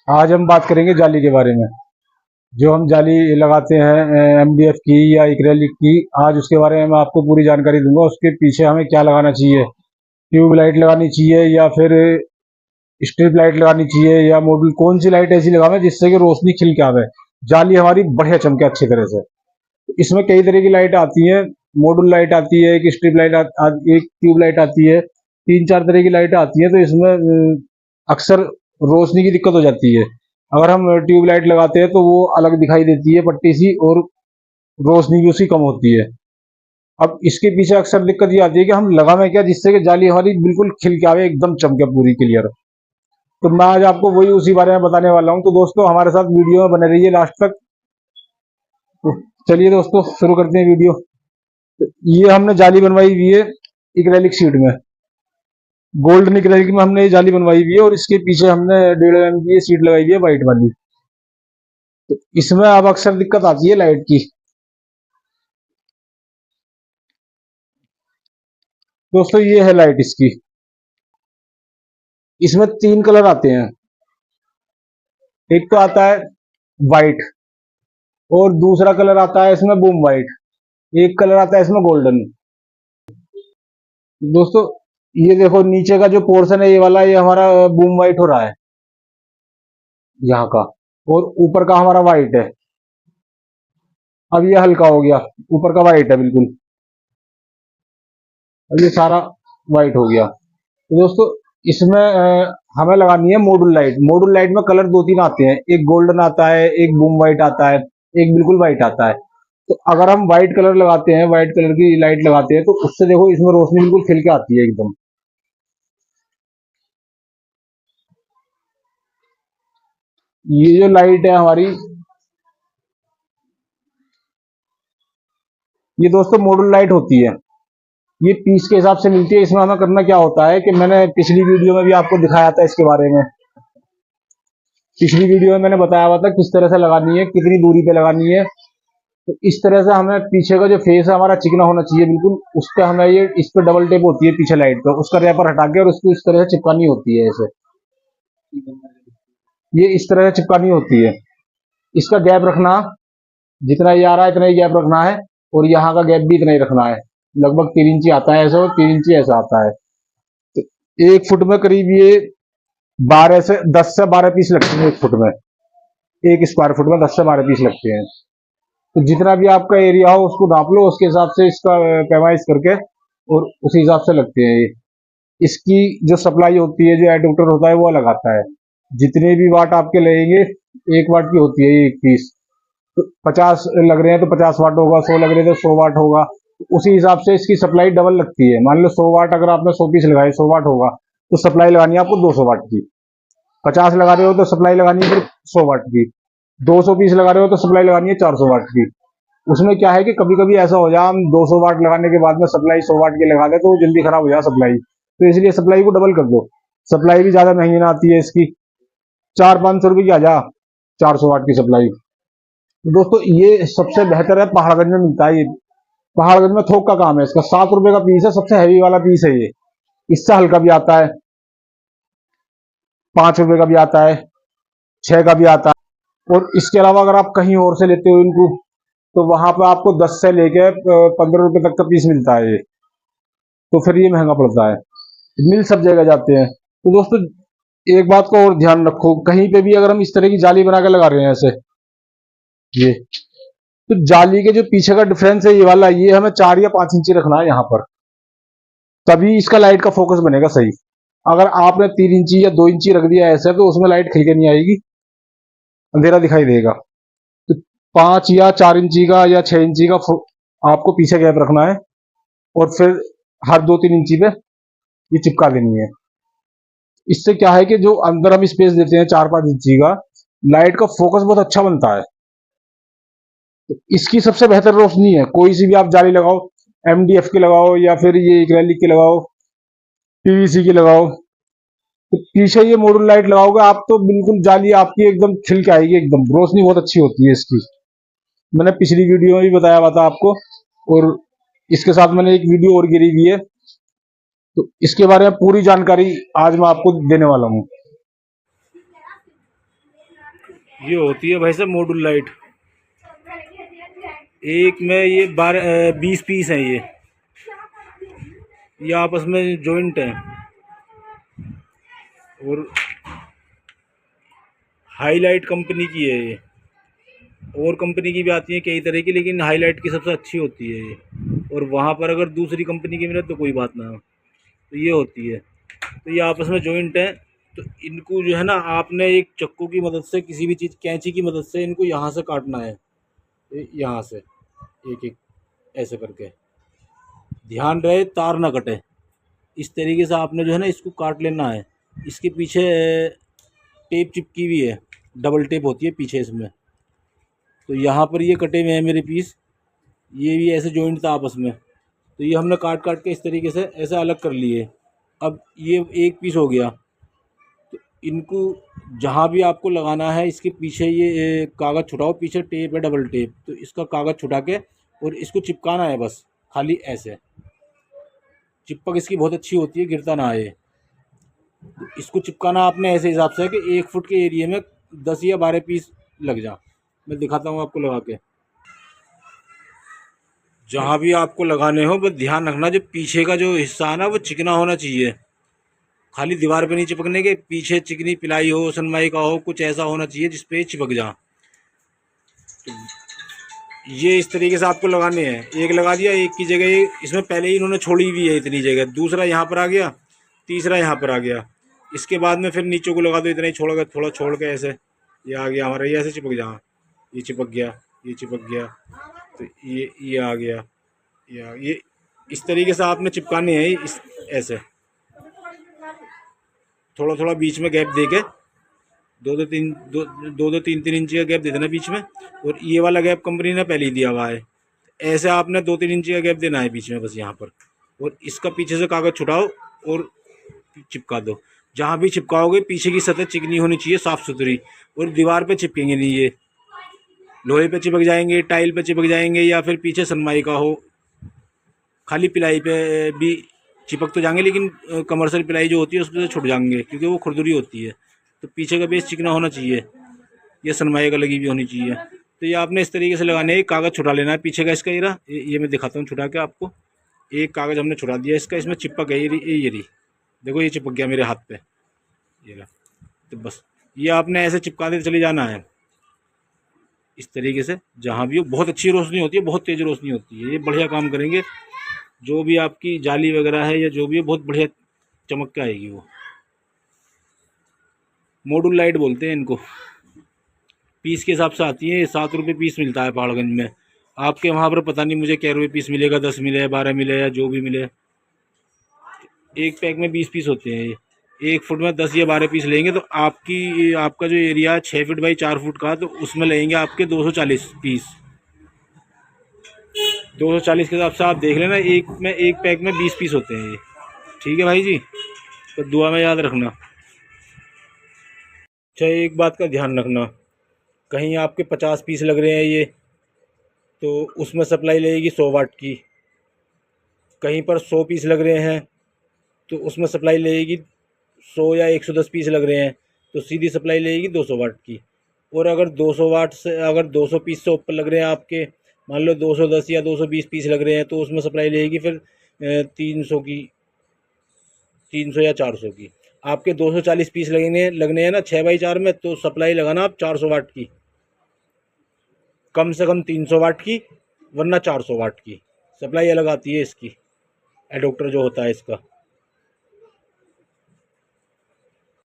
आज हम बात करेंगे जाली के बारे में। जो हम जाली लगाते हैं एमडीएफ की या एक्रेलिक की, आज उसके बारे में मैं आपको पूरी जानकारी दूंगा। उसके पीछे हमें क्या लगाना चाहिए, ट्यूब लाइट लगानी चाहिए या फिर स्ट्रिप लाइट लगानी चाहिए, या मॉड्यूल कौन सी लाइट ऐसी लगावे जिससे कि रोशनी खिल के आवे, जाली हमारी बढ़िया चमके अच्छी तरह से। इसमें कई तरह की लाइट आती है, मॉड्यूल लाइट आती है, एक स्ट्रिप लाइट एक ट्यूब लाइट आती है, 3-4 तरह की लाइट आती है। तो इसमें अक्सर रोशनी की दिक्कत हो जाती है। अगर हम ट्यूब लाइट लगाते हैं तो वो अलग दिखाई देती है पट्टी सी, और रोशनी भी उसकी कम होती है। अब इसके पीछे अक्सर दिक्कत ये आती है कि हम लगावे क्या जिससे कि जाली हमारी बिल्कुल खिल के आवे, एकदम चमके पूरी क्लियर। तो मैं आज आपको वही उसी बारे में बताने वाला हूँ। तो दोस्तों हमारे साथ वीडियो में बने रहिए लास्ट तक। तो चलिए दोस्तों शुरू करते हैं वीडियो। तो ये हमने जाली बनवाई हुई है एक्रेलिक शीट में, गोल्डन एक्रेलिक में हमने ये जाली बनवाई हुई है, और इसके पीछे हमने 1.5 mm की सीट लगाई हुई है व्हाइट वाली। तो इसमें अब अक्सर दिक्कत आती है लाइट की। दोस्तों ये है लाइट इसकी। इसमें 3 कलर आते हैं। एक तो आता है व्हाइट, और दूसरा कलर आता है इसमें बूम व्हाइट, एक कलर आता है इसमें गोल्डन। दोस्तों ये देखो नीचे का जो पोर्शन है ये वाला, ये हमारा बूम व्हाइट हो रहा है यहाँ का, और ऊपर का हमारा व्हाइट है। अब ये हल्का हो गया, ऊपर का व्हाइट है बिल्कुल, अब ये सारा व्हाइट हो गया। तो दोस्तों इसमें हमें लगानी है मॉड्यूल लाइट। मॉड्यूल लाइट में कलर 2-3 आते हैं, एक गोल्डन आता है, एक बूम व्हाइट आता है, एक बिल्कुल व्हाइट आता है। तो अगर हम व्हाइट कलर लगाते हैं, व्हाइट कलर की लाइट लगाते हैं, तो उससे देखो इसमें रोशनी बिल्कुल खिल के आती है एकदम। ये जो लाइट है हमारी, ये दोस्तों मॉड्यूल लाइट होती है। ये पीस के हिसाब से मिलती है। इसमें हमें करना क्या होता है कि मैंने पिछली वीडियो में भी आपको दिखाया था इसके बारे में। पिछली वीडियो में मैंने बताया हुआ था किस तरह से लगानी है, कितनी दूरी पे लगानी है। तो इस तरह से हमें पीछे का जो फेस है हमारा चिकना होना चाहिए बिल्कुल। उस पर हमें ये इस पर डबल टेप होती है पीछे लाइट पे, उसका रैपर हटा के और उसको इस तरह से चिपकानी होती है ऐसे। ये इस तरह से चिपकानी होती है। इसका गैप रखना, जितना ये आ रहा है इतना ही गैप रखना है, और यहाँ का गैप भी इतना ही रखना है। लगभग 3 इंची आता है ऐसा, और 3 इंची ऐसा आता है। तो 1 फुट में करीब ये 10 से 12 पीस लगते हैं 1 फुट में। 1 स्क्वायर फुट में 10 से 12 पीस लगते हैं। तो जितना भी आपका एरिया हो उसको नाप लो, उसके हिसाब से इसका पैमाइश करके और उसी हिसाब से लगते हैं ये। इसकी जो सप्लाई होती है, जो एडाप्टर होता है वो अलग आता है। जितने भी वाट आपके लगेंगे, 1 वाट की होती है ये एक पीस। तो 50 लग रहे हैं तो 50 वाट होगा, 100 लग रहे हैं तो 100 वाट होगा। उसी हिसाब से इसकी सप्लाई डबल लगती है। मान लो 100 वाट अगर आपने 100 पीस लगाए, 100 वाट होगा, तो सप्लाई लगानी है आपको 200 वाट की। 50 लगा रहे हो तो सप्लाई लगानी है फिर 100 वाट की। 200 पीस लगा रहे हो तो सप्लाई लगानी है 400 वाट की। उसमें क्या है कि कभी कभी ऐसा हो जाए हम 200 वाट लगाने के बाद में सप्लाई 100 वाट की लगा दे तो जल्दी खराब हो जाए सप्लाई। तो इसलिए सप्लाई को डबल कर दो। सप्लाई भी ज्यादा महंगी ना आती है इसकी, 400-500 रुपए की आ जा 400 वाट की सप्लाई। तो दोस्तों ये सबसे बेहतर है, पहाड़गंज में मिलता है ये। पहाड़गंज में थोक का काम है इसका। 7 रुपए का पीस है, सबसे हैवी वाला पीस है ये। इससे हल्का भी आता है, 5 रुपए का भी आता है, 6 का भी आता है। और इसके अलावा अगर आप कहीं और से लेते हो इनको, तो वहां पर आपको 10 से लेके 15 रुपए तक का पीस मिलता है ये। तो फिर ये महंगा पड़ता है। मिल सब जगह जाते हैं। तो दोस्तों एक बात को और ध्यान रखो, कहीं पे भी अगर हम इस तरह की जाली बना के लगा रहे हैं ऐसे, ये, तो जाली के जो पीछे का डिफरेंस है ये वाला, ये हमें 4 या 5 इंची रखना है यहाँ पर, तभी इसका लाइट का फोकस बनेगा सही। अगर आपने 3 इंची या 2 इंची रख दिया ऐसे, तो उसमें लाइट खिल के नहीं आएगी, अंधेरा दिखाई देगा। तो 5 या 4 इंची का या 6 इंची का आपको पीछे गैप रखना है, और फिर हर 2-3 इंची पे ये चिपका देनी है। इससे क्या है कि जो अंदर हम स्पेस देते हैं 4-5 इंची का, लाइट का फोकस बहुत अच्छा बनता है। तो इसकी सबसे बेहतर रोशनी है, कोई सी भी आप जाली लगाओ, एमडीएफ की लगाओ या फिर ये एक्रेलिक की लगाओ, पीवीसी की लगाओ। तो पीछे ये मॉड्यूल लाइट लगाओगे आप तो बिल्कुल जाली आपकी एकदम खिल के आएगी, एकदम रोशनी बहुत अच्छी होती है इसकी। मैंने पिछली वीडियो में भी बताया हुआ था आपको, और इसके साथ मैंने एक वीडियो और गिरी हुई है। तो इसके बारे में पूरी जानकारी आज मैं आपको देने वाला हूँ। ये होती है भाई साहब मॉड्यूल लाइट। एक में ये 20 पीस हैं ये आपस में जॉइंट हैं। और हाईलाइट कंपनी की है ये। और कंपनी की भी आती है कई तरह की, लेकिन हाईलाइट की सबसे अच्छी होती है ये। और वहाँ पर अगर दूसरी कंपनी की मिले तो कोई बात ना हो। तो ये होती है। तो ये आपस में जॉइंट है। तो इनको जो है ना, आपने एक चक्कू की मदद से, किसी भी चीज़ कैंची की मदद से इनको यहाँ से काटना है, यहाँ से एक एक ऐसे करके। ध्यान रहे तार ना कटे। इस तरीके से आपने जो है ना इसको काट लेना है। इसके पीछे टेप चिपकी हुई है, डबल टेप होती है पीछे इसमें। तो यहाँ पर ये कटे हुए हैं मेरे पीस। ये भी ऐसे जॉइंट था आपस में। तो ये हमने काट काट के इस तरीके से ऐसे अलग कर लिए। अब ये एक पीस हो गया। तो इनको जहाँ भी आपको लगाना है, इसके पीछे ये कागज़ छुटाओ, पीछे टेप है डबल टेप, तो इसका कागज़ छुटा के और इसको चिपकाना है बस, खाली ऐसे। चिपक इसकी बहुत अच्छी होती है, गिरता ना आए। तो इसको चिपकाना आपने ऐसे हिसाब से है कि 1 फुट के एरिया में 10 या 12 पीस लग जा। मैं दिखाता हूँ आपको लगा के। जहाँ भी आपको लगाने हो बस ध्यान रखना, जो पीछे का जो हिस्सा है ना वो चिकना होना चाहिए। खाली दीवार पे नहीं चिपकने के, पीछे चिकनी पिलाई हो, सनमाई का हो, कुछ ऐसा होना चाहिए जिसपे चिपक जा। ये इस तरीके से आपको लगाने हैं। एक लगा दिया, एक की जगह इसमें पहले ही इन्होंने छोड़ी हुई है इतनी जगह, दूसरा यहाँ पर आ गया, तीसरा यहाँ पर आ गया। इसके बाद में फिर नीचे को लगा दो, इतना ही छोड़ कर, थोड़ा छोड़ के ऐसे ये आ गया हमारा, ये ऐसे चिपक जा। ये चिपक गया, ये चिपक गया, तो ये आ गया, ये इस तरीके से आपने चिपकाने हैं। इस ऐसे थोड़ा थोड़ा बीच में गैप दे के, दो दो तीन तीन इंची का गैप दे देना बीच में। और ये वाला गैप कंपनी ने पहले ही दिया हुआ है। ऐसे आपने 2-3 इंची का गैप देना है बीच में बस यहाँ पर। और इसका पीछे से कागज़ छुटाओ और चिपका दो। जहाँ भी चिपकाओगे पीछे की सतह चिकनी होनी चाहिए, साफ़ सुथरी। और दीवार पे चिपकेंगे नहीं, ये लोहे पे चिपक जाएंगे, टाइल पे चिपक जाएंगे, या फिर पीछे सनमाई का हो, खाली पिलाई पे भी चिपक तो जाएंगे, लेकिन कमर्शियल पिलाई जो होती है उस पर से छुट जाएंगे, क्योंकि वो खुरदुरी होती है। तो पीछे का बेस चिकना होना चाहिए, ये सनमाई का लगी भी होनी चाहिए। तो ये आपने इस तरीके से लगाने है। कागज़ छुटा लेना है पीछे का इसका। ये मैं दिखाता हूँ छुटा के आपको। एक कागज़ हमने छुटा दिया इसका, इसमें चिपक है ये रही, देखो ये चिपक गया मेरे हाथ पे, ये रहा। तो बस ये आपने ऐसे चिपकाते चले जाना है इस तरीके से। जहाँ भी हो, बहुत अच्छी रोशनी होती है, बहुत तेज़ रोशनी होती है, ये बढ़िया काम करेंगे। जो भी आपकी जाली वगैरह है या जो भी है, बहुत बढ़िया चमक के आएगी वो। मॉड्यूल लाइट बोलते हैं इनको। पीस के हिसाब से आती है, 7 रुपये पीस मिलता है पहाड़गंज में। आपके वहाँ पर पता नहीं मुझे क्या रुपये पीस मिलेगा, 10 मिले, 12 मिले, या जो भी मिले। एक पैक में 20 पीस होते हैं ये। 1 फुट में 10 या 12 पीस लेंगे तो आपका जो एरिया है 6 फीट बाई 4 फुट का, तो उसमें लेंगे आपके 240 पीस। 240 के हिसाब से आप देख लेना, एक पैक में 20 पीस होते हैं ये। ठीक है भाई जी, तो दुआ में याद रखना। अच्छा, एक बात का ध्यान रखना, कहीं आपके 50 पीस लग रहे हैं ये, तो उसमें सप्लाई लगेगी 100 वाट की। कहीं पर 100 पीस लग रहे हैं तो उसमें सप्लाई लगेगी 100, या 110 पीस लग रहे हैं तो सीधी सप्लाई लगेगी 200 वाट की। और अगर 200 वाट से, अगर 200 पीस से ऊपर लग रहे हैं आपके, मान लो 210 या 220 पीस लग रहे हैं, तो उसमें सप्लाई लगेगी फिर 300 की, 300 या 400 की। आपके 240 पीस लगने हैं ना 6 बाई 4 में, तो सप्लाई लगाना आप 400 वाट की, कम से कम 300 वाट की, वरना 400 वाट की सप्लाई अलग आती है इसकी, एडोप्टर जो होता है इसका।